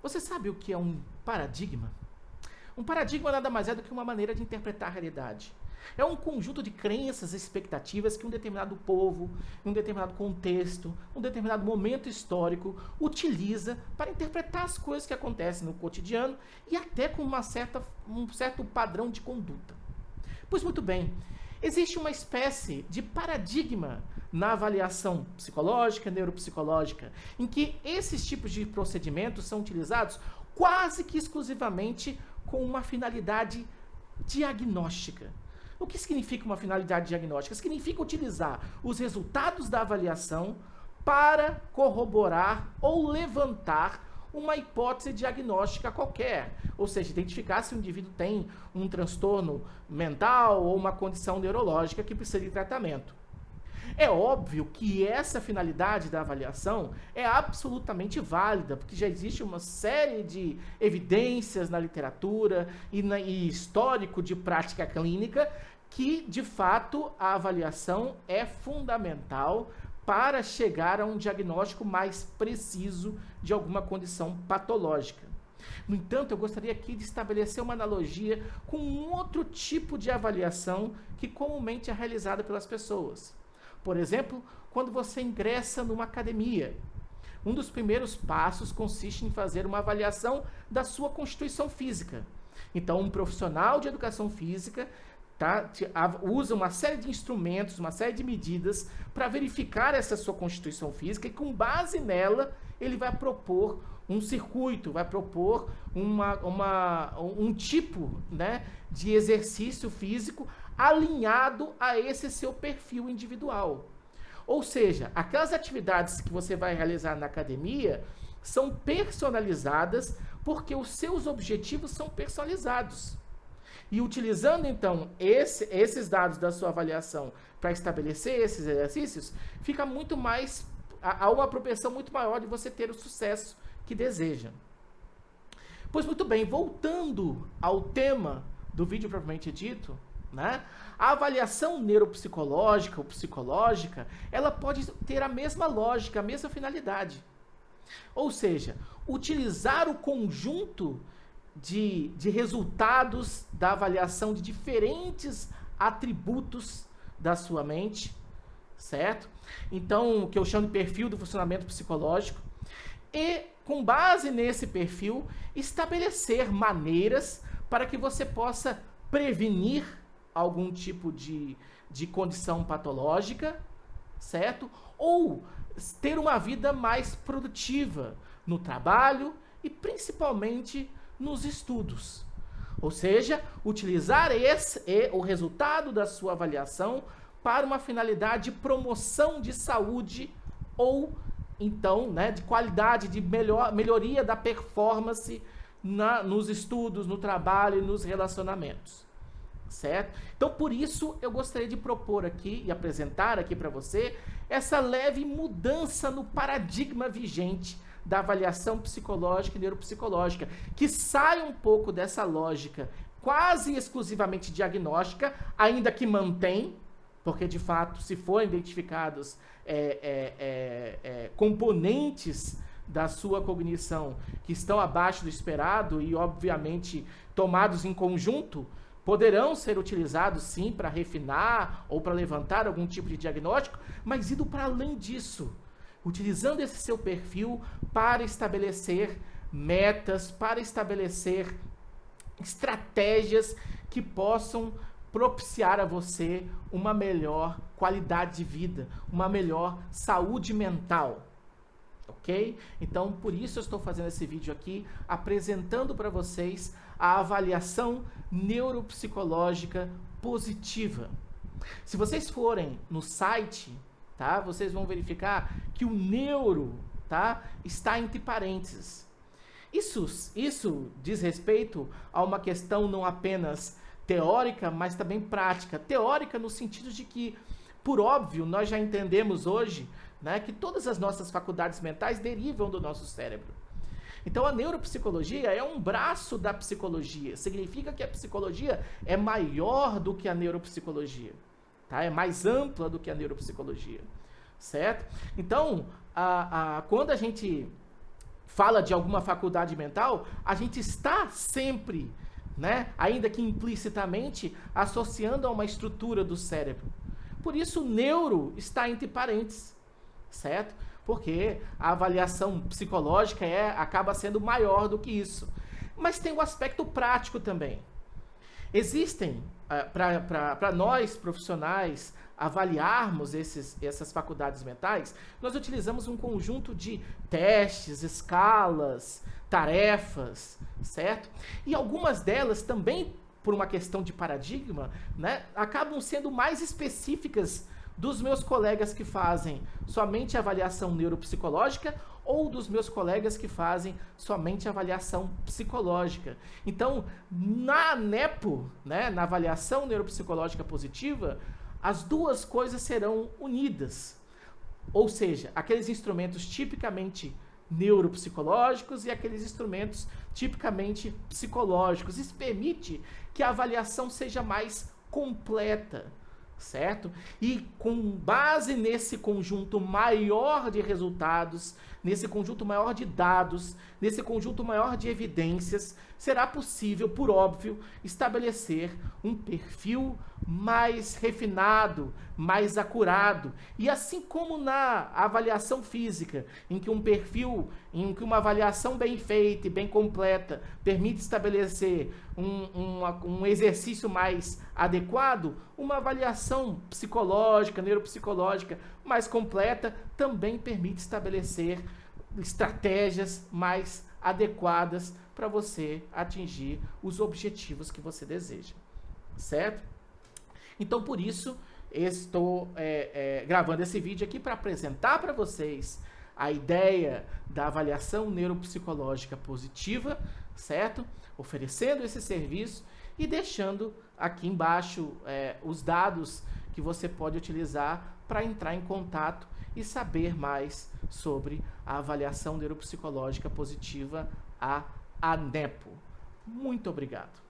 Você sabe o que é um paradigma? Um paradigma nada mais é do que uma maneira de interpretar a realidade. É um conjunto de crenças e expectativas que um determinado povo, em um determinado contexto, um determinado momento histórico, utiliza para interpretar as coisas que acontecem no cotidiano e até com um certo padrão de conduta. Pois muito bem, existe uma espécie de paradigma na avaliação psicológica, neuropsicológica, em que esses tipos de procedimentos são utilizados quase que exclusivamente com uma finalidade diagnóstica. O que significa uma finalidade diagnóstica? Significa utilizar os resultados da avaliação para corroborar ou levantar uma hipótese diagnóstica qualquer, ou seja, identificar se o indivíduo tem um transtorno mental ou uma condição neurológica que precisa de tratamento. É óbvio que essa finalidade da avaliação é absolutamente válida, porque já existe uma série de evidências na literatura e histórico de prática clínica que, de fato, a avaliação é fundamental para chegar a um diagnóstico mais preciso de alguma condição patológica. No entanto, eu gostaria aqui de estabelecer uma analogia com um outro tipo de avaliação que comumente é realizada pelas pessoas. Por exemplo, quando você ingressa numa academia, um dos primeiros passos consiste em fazer uma avaliação da sua constituição física. Então, um profissional de educação física usa uma série de instrumentos, uma série de medidas para verificar essa sua constituição física e, com base nela, ele vai propor um circuito, vai propor um tipo, né, de exercício físico alinhado a esse seu perfil individual. Ou seja, aquelas atividades que você vai realizar na academia são personalizadas porque os seus objetivos são personalizados. E utilizando, então, esses dados da sua avaliação para estabelecer esses exercícios, fica muito mais, há uma propensão muito maior de você ter o sucesso que deseja. Pois muito bem, voltando ao tema do vídeo propriamente dito, né? A avaliação neuropsicológica ou psicológica, ela pode ter a mesma lógica, a mesma finalidade. Ou seja, utilizar o conjunto de resultados da avaliação de diferentes atributos da sua mente, certo? Então, o que eu chamo de perfil do funcionamento psicológico, e com base nesse perfil, estabelecer maneiras para que você possa prevenir algum tipo de condição patológica, certo? Ou ter uma vida mais produtiva no trabalho e principalmente nos estudos. Ou seja, utilizar o resultado da sua avaliação para uma finalidade de promoção de saúde ou, então, né, de qualidade, de melhoria da performance nos estudos, no trabalho e nos relacionamentos. Certo? Então, por isso, eu gostaria de propor aqui e apresentar aqui para você essa leve mudança no paradigma vigente da avaliação psicológica e neuropsicológica, que sai um pouco dessa lógica quase exclusivamente diagnóstica, ainda que mantém, porque de fato, se forem identificados componentes da sua cognição que estão abaixo do esperado e, obviamente, tomados em conjunto, poderão ser utilizados, sim, para refinar ou para levantar algum tipo de diagnóstico, mas indo para além disso, utilizando esse seu perfil para estabelecer metas, para estabelecer estratégias que possam propiciar a você uma melhor qualidade de vida, uma melhor saúde mental. Ok? Então, por isso eu estou fazendo esse vídeo aqui, apresentando para vocês a avaliação neuropsicológica positiva. Se vocês forem no site, tá, vocês vão verificar que o neuro, tá, está entre parênteses. Isso diz respeito a uma questão não apenas teórica, mas também prática. Teórica no sentido de que, por óbvio, nós já entendemos hoje, né, que todas as nossas faculdades mentais derivam do nosso cérebro. Então, a neuropsicologia é um braço da psicologia. Significa que a psicologia é maior do que a neuropsicologia, tá? É mais ampla do que a neuropsicologia, certo? Então, quando a gente fala de alguma faculdade mental, a gente está sempre, né, ainda que implicitamente, associando a uma estrutura do cérebro. Por isso, o neuro está entre parênteses, certo? Porque a avaliação psicológica acaba sendo maior do que isso. Mas tem o aspecto prático também. Existem, para nós profissionais avaliarmos essas faculdades mentais, nós utilizamos um conjunto de testes, escalas, tarefas, certo? E algumas delas também, por uma questão de paradigma, né, acabam sendo mais específicas dos meus colegas que fazem somente avaliação neuropsicológica ou dos meus colegas que fazem somente avaliação psicológica. Então, na ANEPO, né, na avaliação neuropsicológica positiva, as duas coisas serão unidas. Ou seja, aqueles instrumentos tipicamente neuropsicológicos e aqueles instrumentos tipicamente psicológicos. Isso permite que a avaliação seja mais completa, certo? E com base nesse conjunto maior de resultados, nesse conjunto maior de dados, nesse conjunto maior de evidências, será possível, por óbvio, estabelecer um perfil mais refinado, mais acurado. E assim como na avaliação física, em que um perfil, em que uma avaliação bem feita e bem completa permite estabelecer um exercício mais adequado, uma avaliação psicológica, neuropsicológica mais completa também permite estabelecer estratégias mais adequadas para você atingir os objetivos que você deseja, certo? Então, por isso, estou gravando esse vídeo aqui para apresentar para vocês a ideia da avaliação neuropsicológica positiva, certo? Oferecendo esse serviço e deixando aqui embaixo os dados que você pode utilizar para entrar em contato e saber mais sobre a avaliação neuropsicológica positiva, a ANEPO. Muito obrigado.